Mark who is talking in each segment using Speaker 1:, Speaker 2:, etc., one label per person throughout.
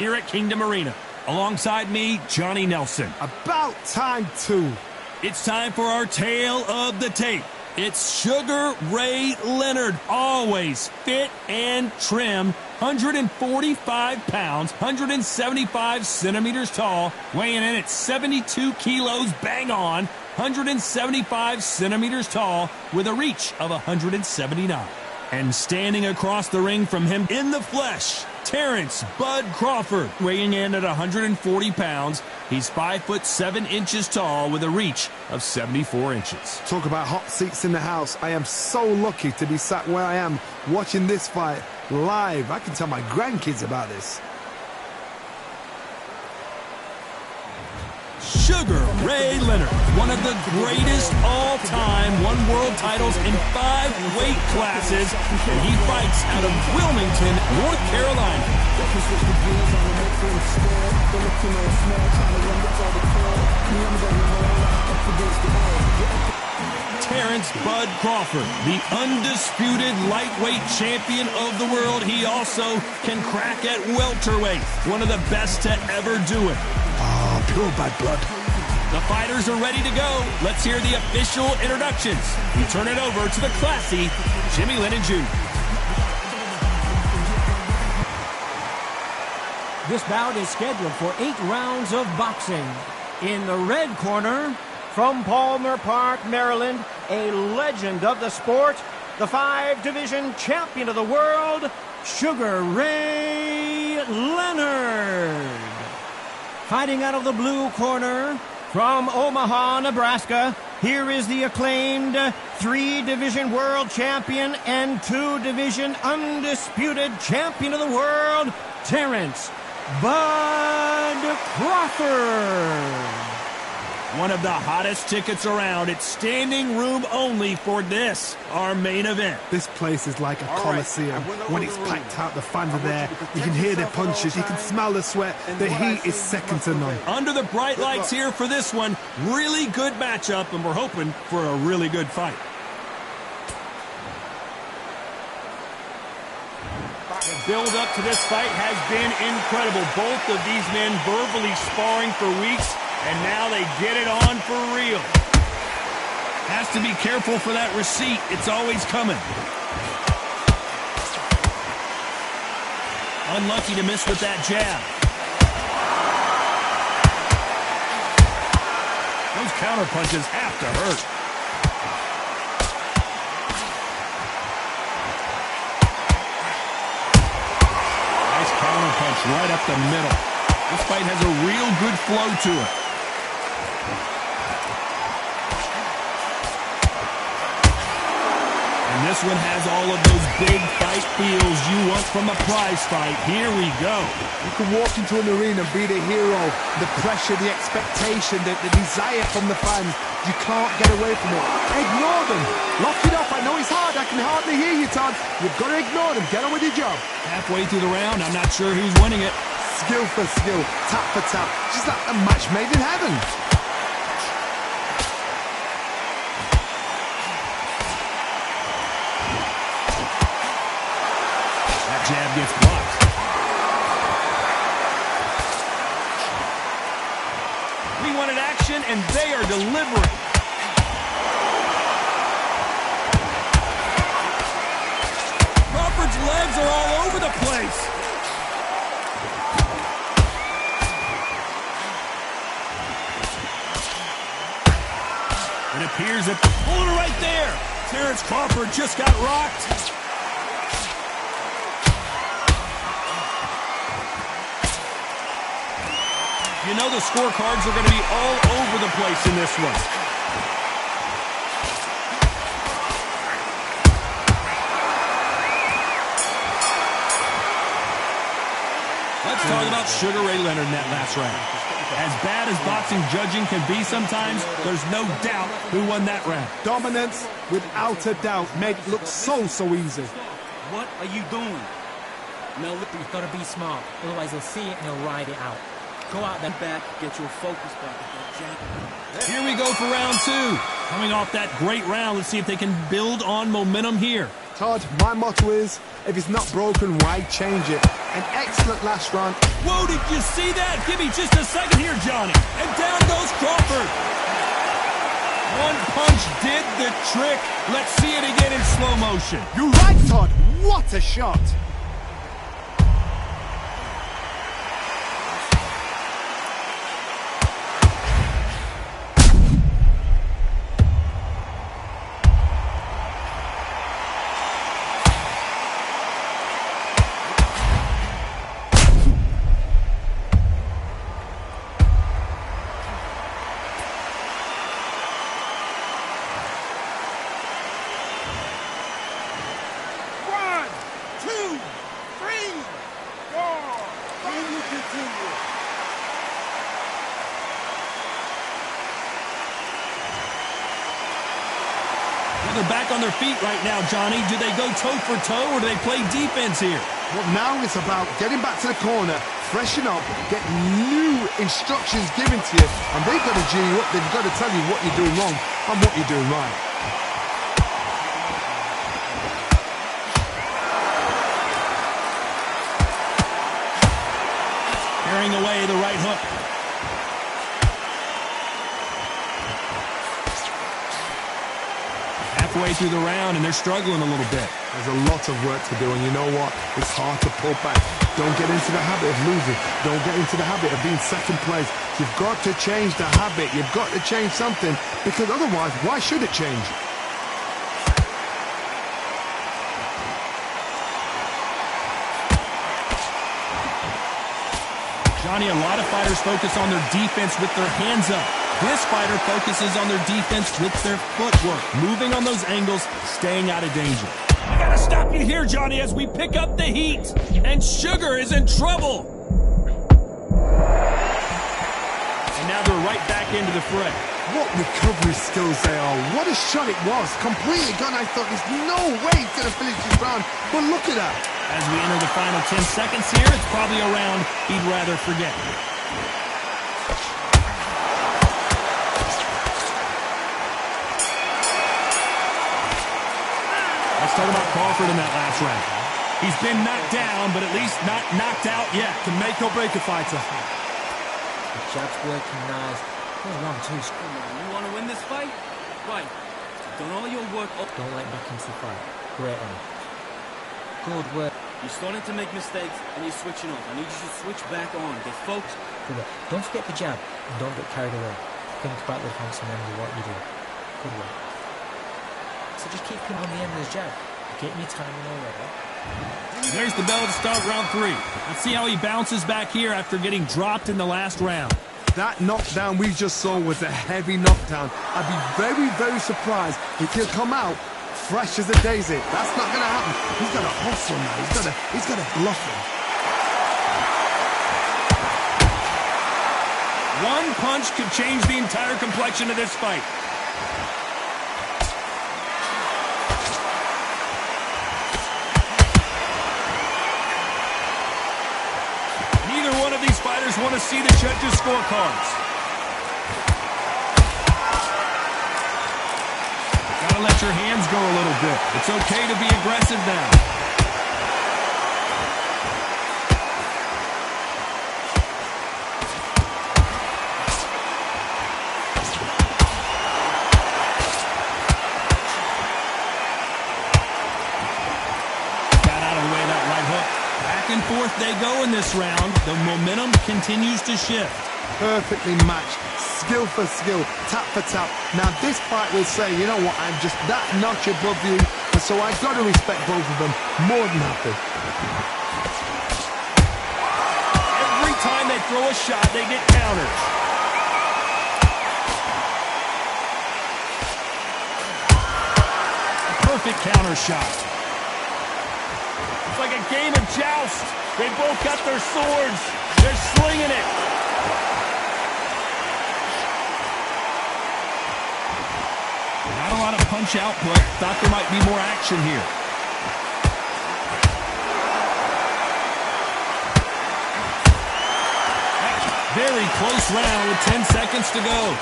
Speaker 1: here at Kingdom Arena. Alongside me, Johnny Nelson.
Speaker 2: About time, too.
Speaker 1: It's time for our tale of the tape. It's Sugar Ray Leonard, always fit and trim, 145 pounds, 175 centimeters tall, weighing in at 72 kilos bang on, 175 centimeters tall, with a reach of 179. And standing across the ring from him in the flesh, Terence Bud Crawford, weighing in at 140 pounds. He's 5'7" tall with a reach of 74 inches.
Speaker 2: Talk about hot seats in the house. I am so lucky to be sat where I am watching this fight live. I can tell my grandkids about this.
Speaker 1: Sugar Ray Leonard, one of the greatest all-time, won world titles in 5 weight classes, and he fights out of Wilmington, North Carolina. Terence Bud Crawford, the undisputed lightweight champion of the world. He also can crack at welterweight, one of the best to ever do it.
Speaker 2: Oh, pure bad blood.
Speaker 1: The fighters are ready to go. Let's hear the official introductions. We turn it over to the classy Jimmy Lennon Jr.
Speaker 3: This bout is scheduled for 8 rounds of boxing. In the red corner, from Palmer Park, Maryland, a legend of the sport, the 5-division champion of the world, Sugar Ray Leonard. Fighting out of the blue corner, from Omaha, Nebraska, here is the acclaimed 3-division world champion and 2-division undisputed champion of the world, Terence Bud Crawford.
Speaker 1: One of the hottest tickets around. It's standing room only for this, our main event.
Speaker 2: This place is like a coliseum. When it's packed out, the fans are there. You can hear their punches. You can smell the sweat. The heat is second to none.
Speaker 1: Under the bright lights here for this one. Really good matchup, and we're hoping for a really good fight. The build-up to this fight has been incredible. Both of these men verbally sparring for weeks, and now they get it on for real. Has to be careful for that receipt. It's always coming. Unlucky to miss with that jab. Those counter punches have to hurt. Nice counter punch right up the middle. This fight has a real good flow to it. And this one has all of those big fight feels you want from a prize fight. Here we go.
Speaker 2: You can walk into an arena and be the hero. The pressure, the expectation, the desire from the fans. You can't get away from it. Ignore them. Lock it up. I know it's hard. I can hardly hear you, Todd. You've got to ignore them. Get on with your job.
Speaker 1: Halfway through the round, I'm not sure who's winning it.
Speaker 2: Skill for skill, tap for tap. Just like a match made in heaven.
Speaker 1: That jab gets blocked. We wanted action, and they are delivering. Crawford's legs are all over the place. It appears that the puller right there. Terence Crawford just got rocked. You know the scorecards are going to be all over the place in this one. Let's talk about Sugar Ray Leonard in that last round. As bad as boxing judging can be sometimes, there's no doubt who won that round.
Speaker 2: Dominance, without a doubt, made it look so easy.
Speaker 4: What are you doing?
Speaker 3: No, you've got to be smart. Otherwise, he'll see it and he'll ride it out.
Speaker 4: Go out that back, get your focus back at that jab.
Speaker 1: Here we go for round 2. Coming off that great round, let's see if they can build on momentum here.
Speaker 2: Todd, my motto is, if it's not broken, why change it? An excellent last round.
Speaker 1: Whoa, did you see that? Give me just a second here, Johnny. And down goes Crawford. One punch did the trick. Let's see it again in slow motion.
Speaker 2: You're right, Todd. What a shot.
Speaker 1: They're back on their feet right now, Johnny. Do they go toe for toe or do they play defense here?
Speaker 2: Well, now it's about getting back to the corner, freshen up, get new instructions given to you, and they've got to G you up. They've got to tell you what you're doing wrong and what you're doing right.
Speaker 1: Carrying away the right hook. Halfway through the round, and they're struggling a little bit.
Speaker 2: There's a lot of work to do, and you know what? It's hard to pull back. Don't get into the habit of losing. Don't get into the habit of being second place. You've got to change the habit. You've got to change something, because otherwise, why should it change?
Speaker 1: Johnny, a lot of fighters focus on their defense with their hands up. This fighter focuses on their defense with their footwork, moving on those angles, staying out of danger. I gotta stop you here, Johnny, as we pick up the heat. And Sugar is in trouble. And now they're right back into the fray.
Speaker 2: What recovery skills they are. What a shot it was. Completely gone. I thought there's no way he's going to finish this round. But look at that.
Speaker 1: As we enter the final 10 seconds here, it's probably a round he'd rather forget. Let's talk about Crawford in that last round. He's been knocked down, but at least not knocked out yet.
Speaker 2: Can make or break a fighter.
Speaker 4: The jab's working nice. Well, round 2's good.
Speaker 5: You want to win this fight? Right. Done all your work up.
Speaker 4: Don't let back into the fight. Great one. Good work.
Speaker 5: You're starting to make mistakes and you're switching off. I need you to switch back on. Get focused.
Speaker 4: Good work. Don't forget the jab and don't get carried away. Think about the defense and remember what you do. Good work. So just keep him on the end of his jab. Get me timing already.
Speaker 1: There's the bell to start round 3. Let's see how he bounces back here after getting dropped in the last round.
Speaker 2: That knockdown we just saw was a heavy knockdown. I'd be very, very surprised if he'll come out fresh as a daisy. That's not going to happen. He's got to hustle now. He's got to bluff him.
Speaker 1: One punch could change the entire complexion of this fight. Neither one of these fighters want to see the judges' scorecards. Gotta let your hands go a little bit. It's okay to be aggressive now. And forth they go in this round. The momentum continues to shift.
Speaker 2: Perfectly matched, skill for skill, tap for tap. Now this fight will say, you know what, I'm just that notch above you, and so I've got to respect both of them more than happy.
Speaker 1: Every time they throw a shot, they get counters. A perfect counter shot. Like a game of joust. They both got their swords. They're slinging it. Not a lot of punch output. Thought there might be more action here. Very close round with 10 seconds to go.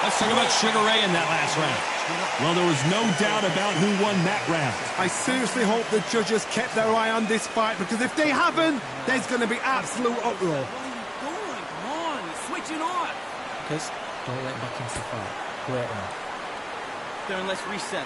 Speaker 1: Let's talk about Sugar Ray in that last round. Well, there was no doubt about who won that round.
Speaker 2: I seriously hope the judges kept their eye on this fight, because if they haven't, there's going to be absolute uproar.
Speaker 5: What are you doing? Come on, you're switching on.
Speaker 4: Because don't let him back into the fight. Great round.
Speaker 5: Darren, let's reset.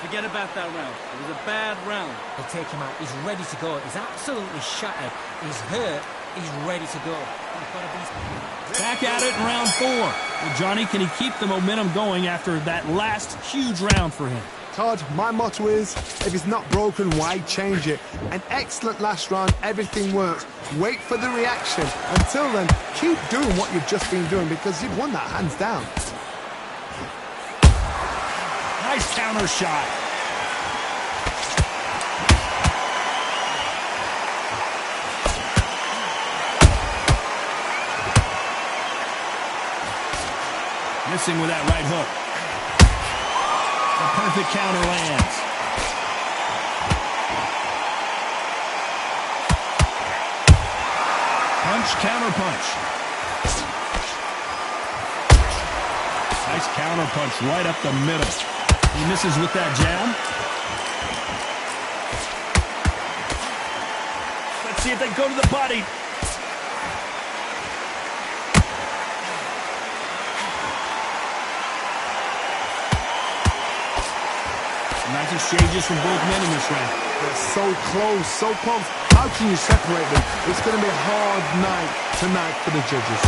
Speaker 5: Forget about that round. It was a bad round.
Speaker 4: They'll take him out. He's ready to go. He's absolutely shattered. He's hurt. He's ready to go.
Speaker 1: Back at it in round 4. Well, Johnny, can he keep the momentum going after that last huge round for him?
Speaker 2: Todd, my motto is, if it's not broken, why change it? An excellent last round, everything works. Wait for the reaction. Until then, keep doing what you've just been doing, because you've won that hands down.
Speaker 1: Nice counter shot. Missing with that right hook. The perfect counter lands. Punch, counter punch. Nice counter punch right up the middle. He misses with that jab. Let's see if they go to the body. Nice exchanges from both men in this round.
Speaker 2: They're so close, so close. How can you separate them? It's going to be a hard night tonight for the judges.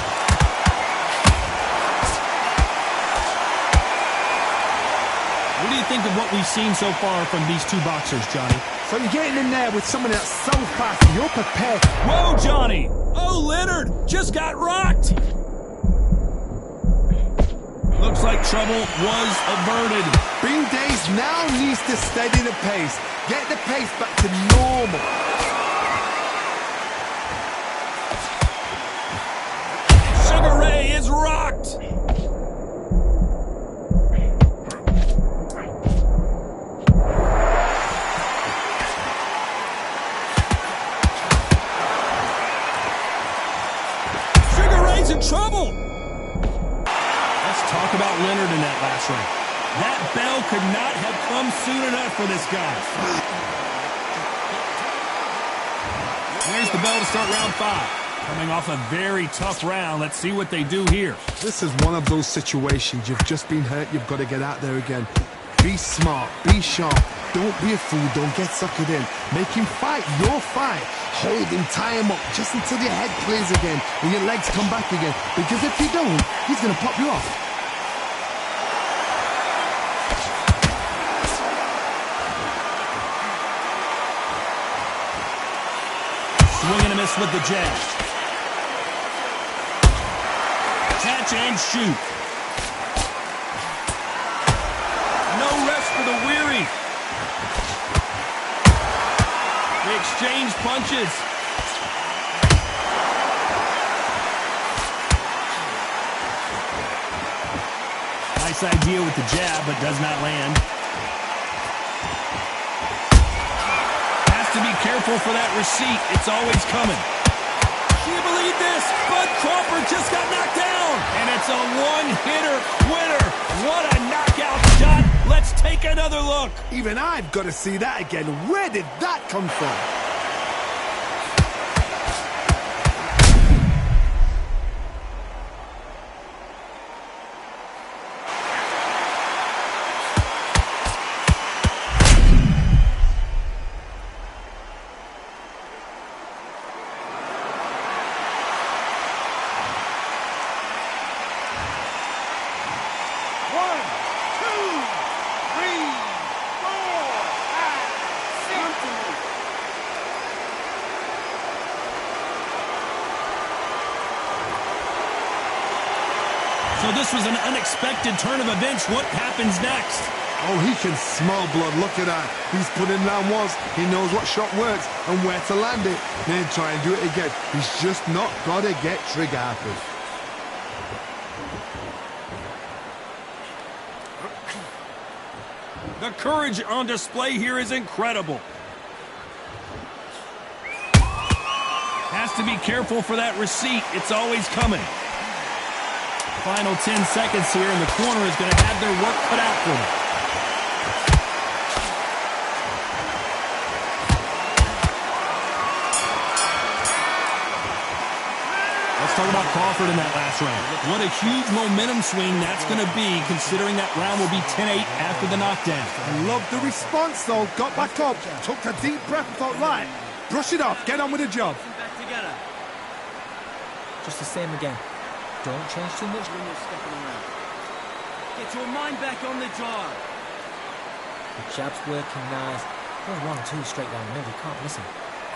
Speaker 1: What do you think of what we've seen so far from these two boxers, Johnny?
Speaker 2: So you're getting in there with someone that's so fast, you're prepared.
Speaker 1: Whoa, Johnny! Oh, Leonard just got rocked! Looks like trouble was averted.
Speaker 2: Bean Days now needs to steady the pace. Get the pace back to normal.
Speaker 1: Sugar Ray is rocked! Sugar Ray's in trouble! Talk about Leonard in that last round. That bell could not have come soon enough for this guy. There's the bell to start round 5. Coming off a very tough round. Let's see what they do here.
Speaker 2: This is one of those situations. You've just been hurt. You've got to get out there again. Be smart. Be sharp. Don't be a fool. Don't get suckered in. Make him fight your fight. Hold him, tie him up just until your head clears again and your legs come back again. Because if you don't, he's going to pop you off.
Speaker 1: Swing and a miss with the jab. Catch and shoot. No rest for the weary. They exchange punches. Nice idea with the jab, but does not land. To be careful for that receipt. It's always coming. Do you believe this? But Crawford just got knocked down. And it's a one-hitter winner. What a knockout shot. Let's take another look.
Speaker 2: Even I've got to see that again. Where did that come from?
Speaker 1: So this was an unexpected turn of events. What happens next?
Speaker 2: Oh, he can smell blood. Look at that. He's put in round once. He knows what shot works and where to land it. Then try and do it again. He's just not got to get trigger happy.
Speaker 1: The courage on display here is incredible. Has to be careful for that receipt. It's always coming. Final 10 seconds here, and the corner is going to have their work cut out for them. Let's talk about Crawford in that last round. What a huge momentum swing that's going to be, considering that round will be 10-8 after the knockdown.
Speaker 2: I love the response, though. Got back up, took a deep breath, thought, right, brush it off, get on with the job.
Speaker 5: Back together.
Speaker 4: Just the same again. Don't change too much.
Speaker 5: When you're stepping around. Get your mind back on the job.
Speaker 4: The jab's working nice. There's 1-2 straight down the middle. You can't miss him.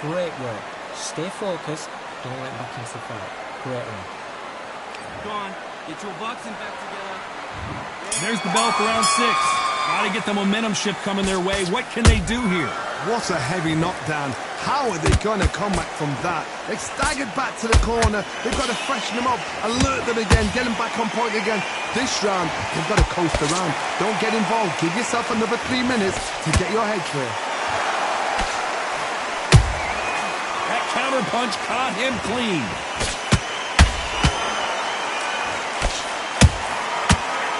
Speaker 4: Great work. Stay focused. Don't let him back into the fight. Great run.
Speaker 5: Go on. Get your boxing back together.
Speaker 1: There's the bell for round 6. Got to get the momentum shift coming their way. What can they do here?
Speaker 2: What a heavy knockdown. How are they going to come back from that? They staggered back to the corner. They've got to freshen them up, alert them again, get them back on point again. This round, they've got to coast around. Don't get involved. Give yourself another 3 minutes to get your head clear.
Speaker 1: That counter punch caught him clean.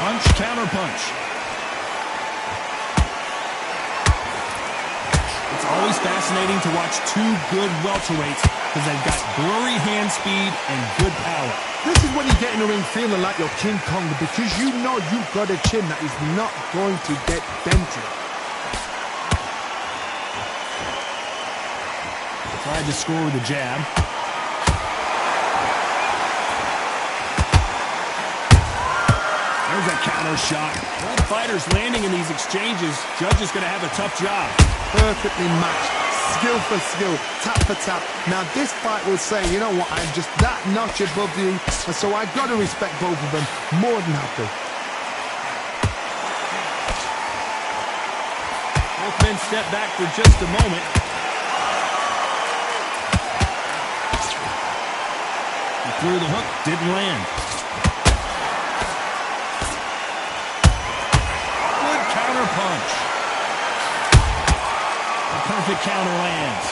Speaker 1: Punch, counter punch. It's always fascinating to watch two good welterweights because they've got blurry hand speed and good power.
Speaker 2: This is when you get in the ring feeling like you're King Kong, because you know you've got a chin that is not going to get dented.
Speaker 1: Tried to score with a jab. There's a counter shot. Both fighters landing in these exchanges. Judge is going to have a tough job.
Speaker 2: Perfectly matched, skill for skill, tap for tap. Now this fight will say, you know what, I'm just that notch above you, and so I've got to respect both of them. More than happy.
Speaker 1: Both men step back for just a moment. He threw the hook, didn't land. Good counter punch. Perfect counter lands.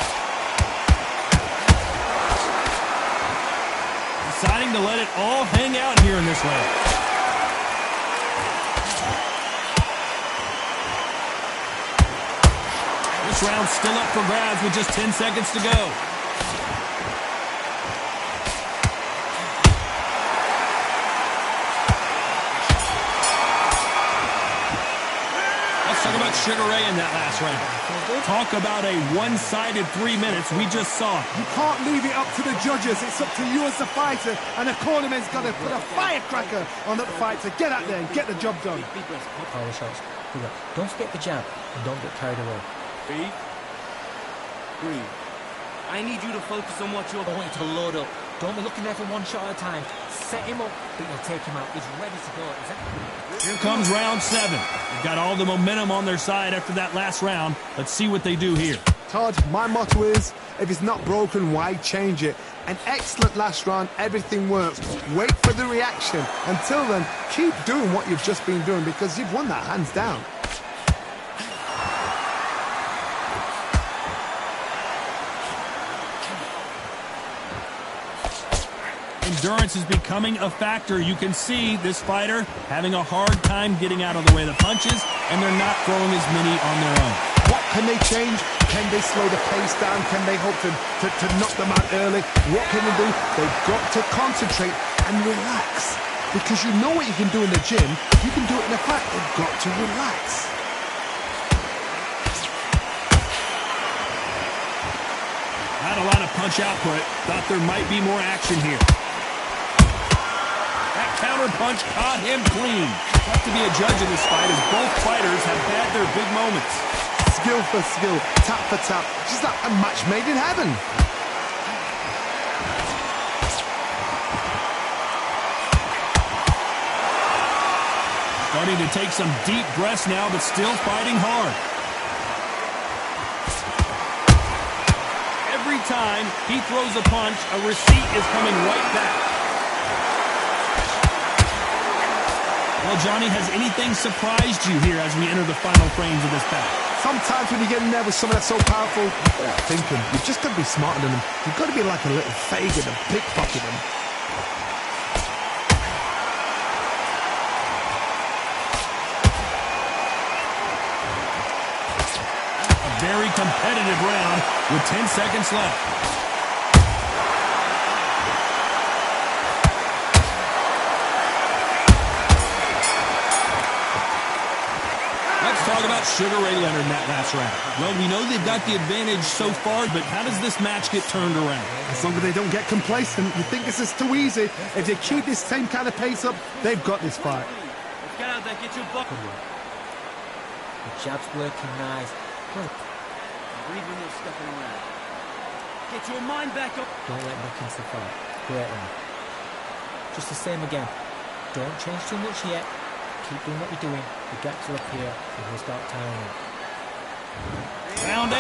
Speaker 1: Deciding to let it all hang out here in this round. This round's still up for grabs with just 10 seconds to go. Let's talk about Sugar Ray in that last round. Talk about a one-sided 3 minutes. We just saw it.
Speaker 2: You can't leave it up to the judges. It's up to you as the fighter, and the cornerman's got to put a firecracker on that fight to get out there and get the job done.
Speaker 4: Power shots. Don't forget the jab, and don't get carried away.
Speaker 5: Breathe. I need you to focus on what you're...
Speaker 4: I want you to load up. Don't be looking there for one shot at a time. Set him up, but you'll take him out. He's ready to go.
Speaker 1: Here comes round 7. They've got all the momentum on their side after that last round. Let's see what they do here.
Speaker 2: Todd, my motto is, if it's not broken, why change it? An excellent last round, everything works. Wait for the reaction. Until then, keep doing what you've just been doing, because you've won that hands down.
Speaker 1: Endurance is becoming a factor. You can see this fighter having a hard time getting out of the way of the punches, and they're not throwing as many on their own.
Speaker 2: What can they change? Can they slow the pace down? Can they hope to knock them out early? What can they do? They've got to concentrate and relax. Because you know what you can do in the gym, you can do it in the fight. They've got to relax.
Speaker 1: Not a lot of punch output. Thought there might be more action here. That counter punch caught him clean. Tough to be a judge in this fight as both fighters have had their big moments.
Speaker 2: Skill for skill, tap for tap. Just like a match made in heaven.
Speaker 1: Starting to take some deep breaths now, but still fighting hard. Every time he throws a punch, a receipt is coming right back. Well, Johnny, has anything surprised you here as we enter the final frames of this bout?
Speaker 2: Sometimes when you get in there with someone that's so powerful, without thinking, you've just got to be smarter than them. You've got to be like a little faggot and pickpocket them.
Speaker 1: A very competitive round with 10 seconds left. Let's talk about Sugar Ray Leonard in that last round. Well, we know they've got the advantage so far, but how does this match get turned around?
Speaker 2: As long as they don't get complacent, you think this is too easy. If they keep this same kind of pace up, they've got this fight.
Speaker 5: Let's get out there, get your bucket.
Speaker 4: The jab's working nice. Good.
Speaker 5: Breathe when you're stepping around. Get your mind back up.
Speaker 4: Don't let back into the fight. Great round. Just the same again. Don't change too much yet. Keep doing what you're doing. The gaps will appear and he'll start tiring up.
Speaker 1: Round 8,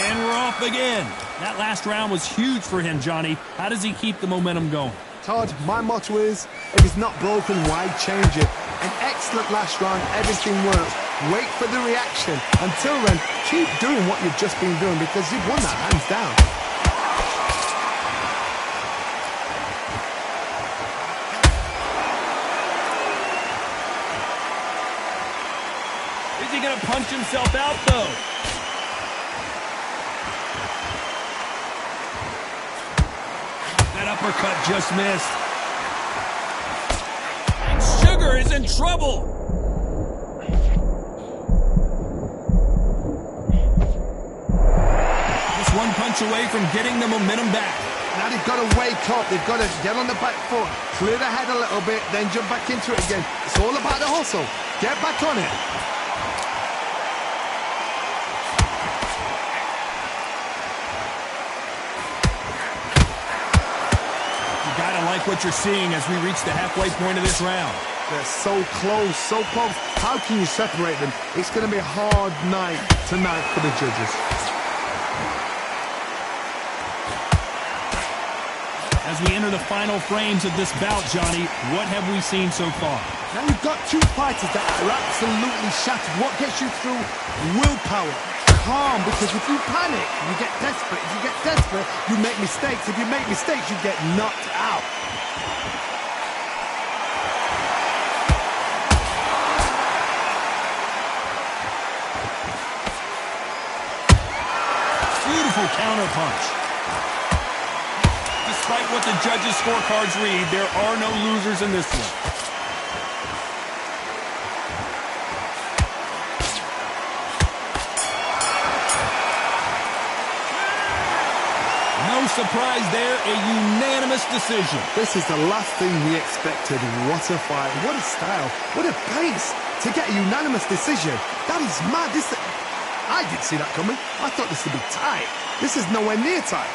Speaker 1: and we're off again. That last round was huge for him, Johnny. How does he keep the momentum going?
Speaker 2: Todd, my motto is, if it's not broken, why change it? An excellent last round, everything works. Wait for the reaction. Until then, keep doing what you've just been doing because you've won that hands down.
Speaker 1: Is he going to punch himself out, though? That uppercut just missed. And Sugar is in trouble. Just one punch away from getting the momentum back.
Speaker 2: Now they've got to wake up. They've got to get on the back foot, clear the head a little bit, then jump back into it again. It's all about the hustle. Get back on it.
Speaker 1: You gotta like what you're seeing as we reach the halfway point of this round.
Speaker 2: They're so close, so close. How can you separate them? It's going to be a hard night tonight for the judges.
Speaker 1: As we enter the final frames of this bout, Johnny, what have we seen so far?
Speaker 2: Now you've got two fighters that are absolutely shattered. What gets you through? Willpower. Calm, because if you panic, you get desperate. If you get desperate, you make mistakes. If you make mistakes, you get knocked out.
Speaker 1: Beautiful counter punch. Despite what the judges' scorecards read, there are no losers in this one. No surprise there, a unanimous decision.
Speaker 2: This is the last thing we expected. What a fight, what a style, what a pace to get a unanimous decision. That is mad. I didn't see that coming. I thought this would be tight. This is nowhere near tight.